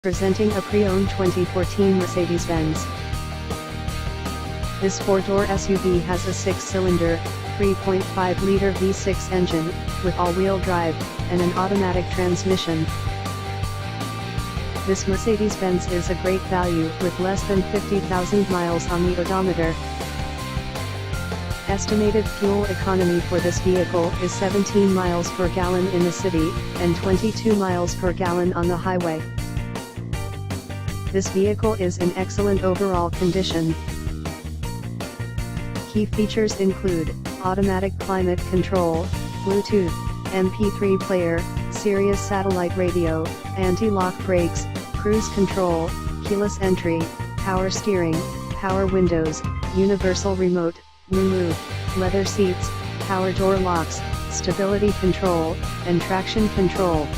Presenting a pre-owned 2014 Mercedes-Benz. This four-door SUV has a six-cylinder, 3.5-liter V6 engine, with all-wheel drive, and an automatic transmission. This Mercedes-Benz is a great value with less than 50,000 miles on the odometer. Estimated fuel economy for this vehicle is 17 miles per gallon in the city, and 22 miles per gallon on the highway. This vehicle is in excellent overall condition. Key features include automatic climate control, Bluetooth, MP3 player, Sirius satellite radio, anti-lock brakes, cruise control, keyless entry, power steering, power windows, universal remote, moonroof, leather seats, power door locks, stability control, and traction control.